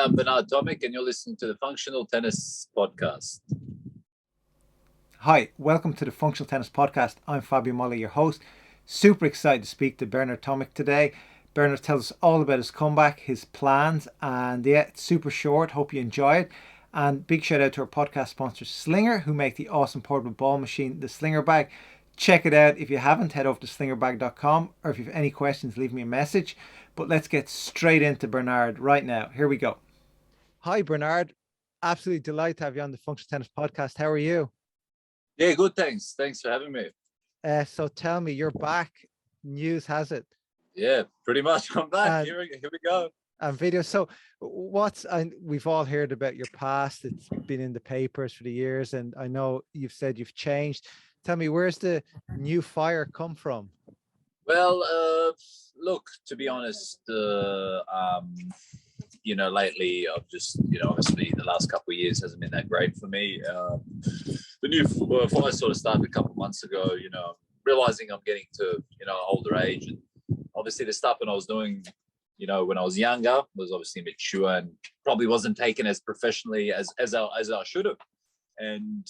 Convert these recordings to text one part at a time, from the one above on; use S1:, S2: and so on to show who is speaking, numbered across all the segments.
S1: I'm Bernard Tomic, and you're listening to the Functional Tennis Podcast.
S2: Hi, welcome to the Functional Tennis Podcast. I'm Fabio Molly, your host. Super excited to speak to Bernard Tomic today. Bernard tells us all about his comeback, his plans, and yeah, it's super short. Hope you enjoy it. And big shout out to our podcast sponsor, Slinger, who make the awesome portable ball machine, the Slinger Bag. Check it out. If you haven't, head over to slingerbag.com, or if you have any questions, leave me a message. But let's get straight into Bernard right now. Here we go. Hi, Bernard. Absolutely delighted to have you on the Functional Tennis Podcast. How are you?
S1: Yeah, good. Thanks for having me.
S2: So tell me, you're back. News has it.
S1: Yeah, pretty much. I'm back. Here we go.
S2: And video. So and we've all heard about your past. It's been in the papers for the years, and I know you've said you've changed. Tell me, where's the new fire come from?
S1: Well, look, to be honest, lately I've just, obviously the last couple of years hasn't been that great for me. The new fire sort of started a couple of months ago, realizing I'm getting to, older age, and obviously the stuff that I was doing, when I was younger was obviously mature and probably wasn't taken as professionally as I should have. And,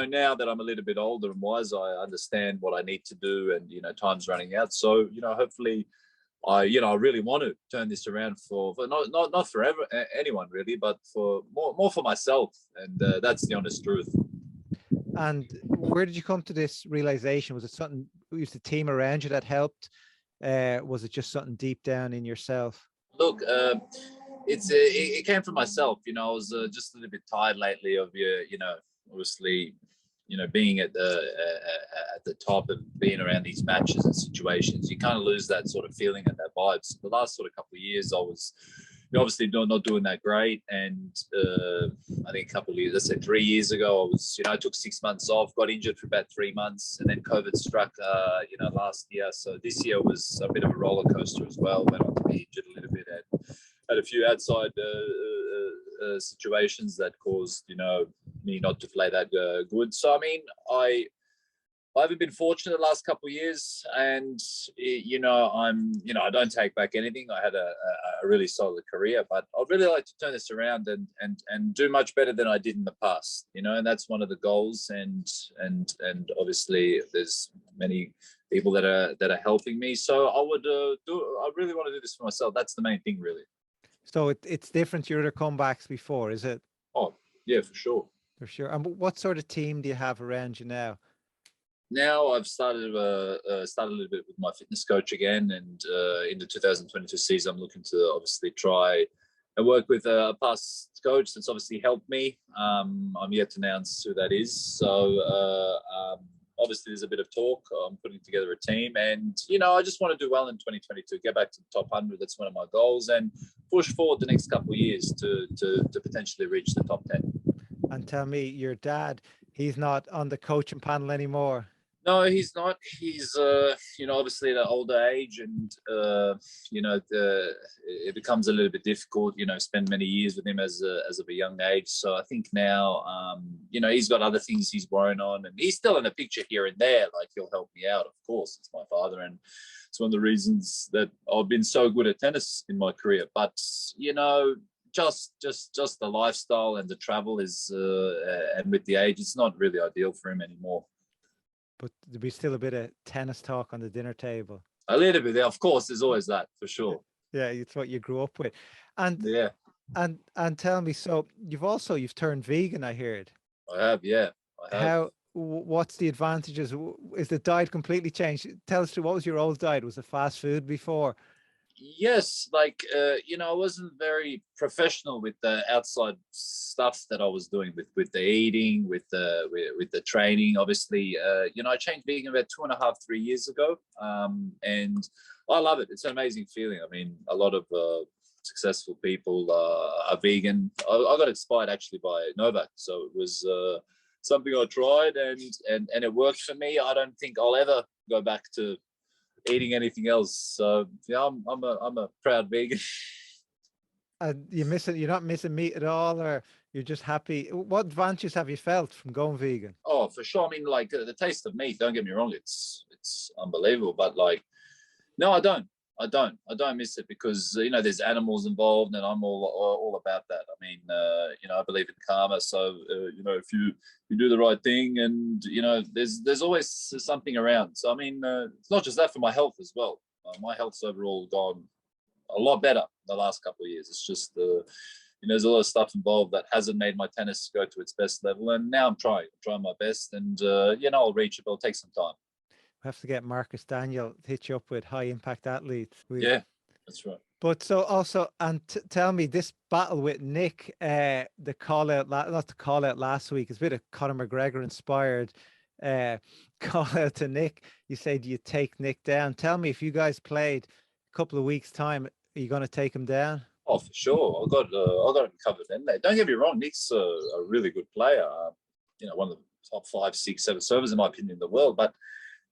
S1: now that I'm a little bit older and wiser, I understand what I need to do, and, time's running out. So, hopefully I really want to turn this around for not for anyone really, but for more for myself. And that's the honest truth.
S2: And where did you come to this realization? Was it something, was the team around you that helped? Was it just something deep down in yourself?
S1: Look, it came from myself. I was just a little bit tired lately of obviously, being at the top and being around these matches and situations. You kind of lose that sort of feeling and that vibe. So the last sort of couple of years, I was obviously not doing that great. And I think a couple of years, let's say 3 years ago, I was, I took 6 months off, got injured for about 3 months, and then COVID struck, last year. So this year was a bit of a roller coaster as well. Went on to be injured a little bit and had a few outside situations that caused, me not to play that good. So, I mean, I haven't been fortunate the last couple of years, and I don't take back anything. I had a really solid career, but I'd really like to turn this around and do much better than I did in the past. And that's one of the goals. And obviously, there's many people that are helping me. So I really want to do this for myself. That's the main thing, really.
S2: So it's different to your other comebacks before, is it?
S1: Oh yeah, for sure.
S2: For sure. And what sort of team do you have around you now?
S1: Now I've started a little bit with my fitness coach again, and in the 2022 season, I'm looking to obviously try and work with a past coach that's obviously helped me. I'm yet to announce who that is. So obviously there's a bit of talk. I'm putting together a team, and I just want to do well in 2022, get back to the top 100. That's one of my goals, and push forward the next couple of years to potentially reach the top 10.
S2: And tell me, your dad, he's not on the coaching panel anymore?
S1: No, he's not. He's, obviously at an older age, and, it becomes a little bit difficult, spend many years with him as of a young age. So I think now, he's got other things he's worrying on, and he's still in the picture here and there. Like, he'll help me out, of course. It's my father, and it's one of the reasons that I've been so good at tennis in my career. But, just the lifestyle and the travel is, and with the age, it's not really ideal for him anymore.
S2: But there'll be still a bit of tennis talk on the dinner table.
S1: A little bit, of course. There's always that, for sure.
S2: Yeah, it's what you grew up with. And
S1: yeah,
S2: and tell me, so you've turned vegan, I heard.
S1: I have, yeah. I have.
S2: What's the advantages? Is the diet completely changed? Tell us, what was your old diet? Was it fast food before?
S1: Yes, like I wasn't very professional with the outside stuff that I was doing with the eating, with the training. Obviously, I changed vegan about 2.5-3 years ago, and I love it. It's an amazing feeling. I mean, a lot of successful people are vegan. I got inspired actually by Novak, so it was something I tried, and it worked for me. I don't think I'll ever go back to eating anything else. So yeah, I'm a proud vegan.
S2: And you're not missing meat at all, or you're just happy? What advantages have you felt from going vegan?
S1: Oh, for sure. I mean, like the taste of meat, don't get me wrong, it's unbelievable. But like, no, I don't. I don't miss it because there's animals involved, and I'm all about that. I mean, I believe in karma, so if you do the right thing, and there's always something around. So I mean, it's not just that, for my health as well. My health's overall gone a lot better the last couple of years. It's just there's a lot of stuff involved that hasn't made my tennis go to its best level, and now I'm trying my best, and I'll reach it, but it'll take some time.
S2: We have to get Marcus Daniel to hit you up with high impact athletes.
S1: Yeah, that's right.
S2: But so also, and tell me, this battle with Nick, the call out, not the call out last week, it's a bit of Conor McGregor inspired call out to Nick. You said you take Nick down. Tell me, if you guys played a couple of weeks' time, are you going to take him down?
S1: Oh, for sure. I got him covered. And don't get me wrong, Nick's a really good player. One of the top 5, 6, 7 servers in my opinion in the world. But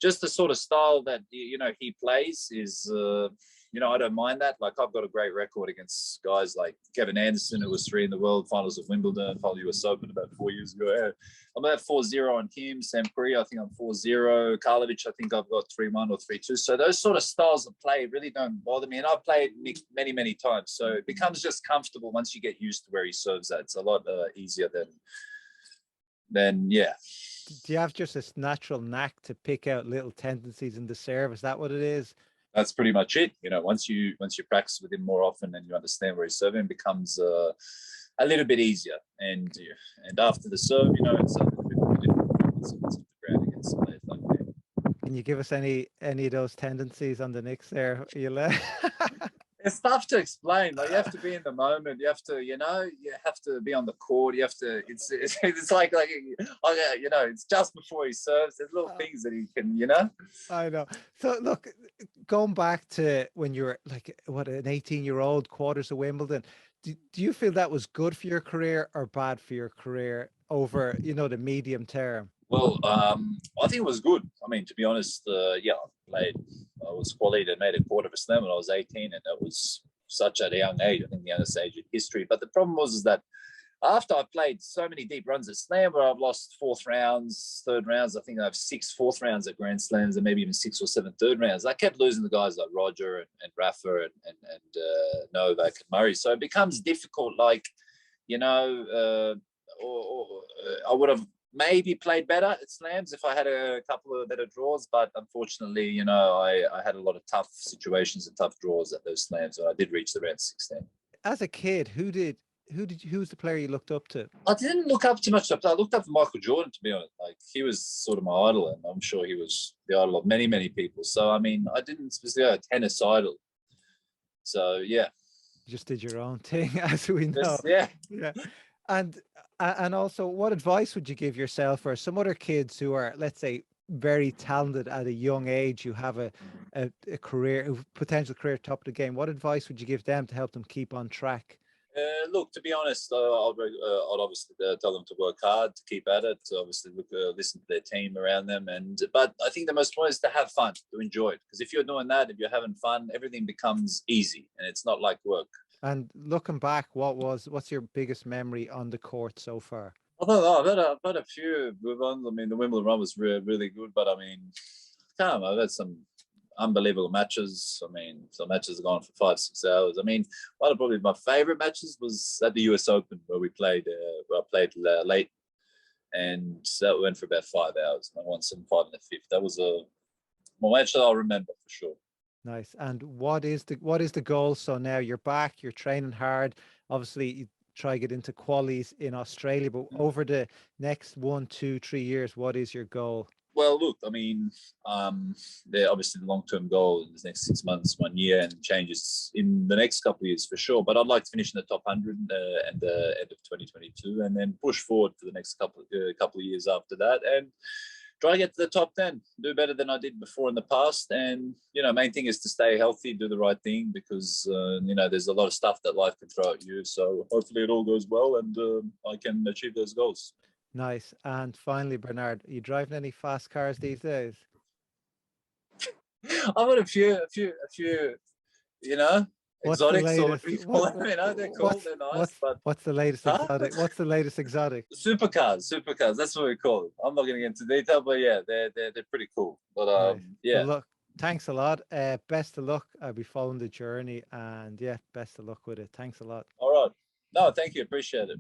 S1: just the sort of style that he plays is, I don't mind that. Like, I've got a great record against guys like Kevin Anderson, who was 3 in the world finals of Wimbledon, final US Open about 4 years ago. I'm at 4-0 on him. Sam Curry, I think I'm 4-0. Karlovic, I think I've got 3-1 or 3-2. So those sort of styles of play really don't bother me. And I've played Nick many, many times. So it becomes just comfortable once you get used to where he serves at. It's a lot easier than yeah.
S2: Do you have just this natural knack to pick out little tendencies in the serve? Is that what it is?
S1: That's pretty much it. Once you practice with him more often and you understand where he's serving, it becomes a little bit easier. And after the serve, it's a little bit more difficult to the ground against players like that.
S2: Can you give us any of those tendencies on the Knicks there?
S1: It's tough to explain. Like, you have to be in the moment. You have to, you have to be on the court. You have to. It's like it's just before he serves. There's little things that he can,
S2: I know. So look, going back to when you were like an 18-year-old, quarters of Wimbledon. Do you feel that was good for your career or bad for your career over the medium term?
S1: Well, I think it was good. I mean, to be honest, I was qualified and made a quarter of a slam when I was 18, and that was such at a young age. I think the youngest age in history. But the problem is that after I played so many deep runs at slam, where I've lost 4th rounds, 3rd rounds, I think I have 6 4th rounds at Grand Slams, and maybe even 6 or 7 3rd rounds. I kept losing the guys like Roger and Rafa and Novak and Murray. So it becomes difficult. Like, I would have maybe played better at slams if I had a couple of better draws, but unfortunately, I had a lot of tough situations and tough draws at those slams, and I did reach the round 16.
S2: As a kid, who's the player you looked up to?
S1: I didn't look up too much. I looked up to Michael Jordan, to be honest. Like, he was sort of my idol, and I'm sure he was the idol of many, many people. So I mean, I didn't specifically have a tennis idol. So yeah,
S2: you just did your own thing, as we know.
S1: Yeah.
S2: And also, what advice would you give yourself or some other kids who are, let's say, very talented at a young age, who have a career, potential career top of the game? What advice would you give them to help them keep on track?
S1: Look, to be honest, I'd obviously tell them to work hard, to keep at it, to obviously listen to their team around them. But I think the most important is to have fun, to enjoy it. Because if you're doing that, if you're having fun, everything becomes easy, and it's not like work.
S2: And looking back, what's your biggest memory on the court so far?
S1: I don't know. I've had a few ones. I mean, the Wimbledon run was really good, but I mean, I've had some unbelievable matches. I mean, some matches have gone for 5-6 hours. I mean, one of probably my favorite matches was at the US Open, where we played. Where I played late, and that went for about 5 hours. And I won 7-5 in the 5th. That was a match that I'll remember for sure.
S2: Nice. And what is the goal? So now you're back, you're training hard. Obviously, you try to get into qualies in Australia, but over the next 1, 2, 3 years, what is your goal?
S1: Well, look, I mean, they're obviously the long-term goal in the next 6 months, 1 year, and changes in the next couple of years for sure. But I'd like to finish in the top 100 at the end of 2022, and then push forward for the next couple of years after that, and try to get to the top 10, do better than I did before in the past. And, main thing is to stay healthy, do the right thing, because, there's a lot of stuff that life can throw at you. So hopefully it all goes well, and I can achieve those goals.
S2: Nice. And finally, Bernard, are you driving any fast cars these days?
S1: I've got a few, exotics, or what we call them. They're cool, they're nice.
S2: What's the latest exotic? What's the latest exotic?
S1: Supercars. That's what we call it. I'm not going to get into detail, but yeah, they're pretty cool. But
S2: nice.
S1: yeah.
S2: Well, Thanks a lot. Best of luck. I'll be following the journey, and yeah, best of luck with it. Thanks a lot.
S1: All right. No, thank you. Appreciate it.